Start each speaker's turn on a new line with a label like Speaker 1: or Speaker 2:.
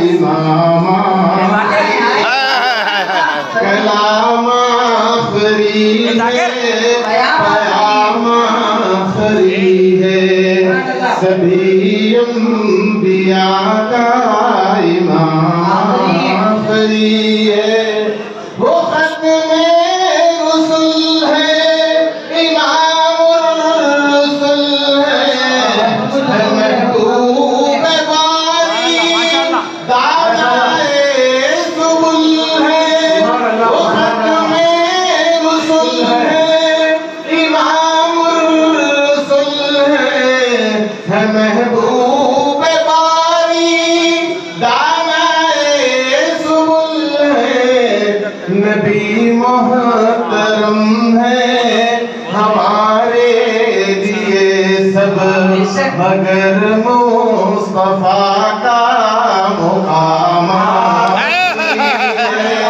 Speaker 1: इमामा कलाम आखरी है कयाम आखरी है सभी अंबिया का इमाम आखरी है वो खत्मे रुसूल है इमामुर रुसूल है महबूब बारी दानाए सुबुल है वो खत्मे रुसूल है इमामुर रुसूल है महबूब बारी दानाए सुबुल है नबी मोहतरम है हमारे लिए सब मगर मुस्तफा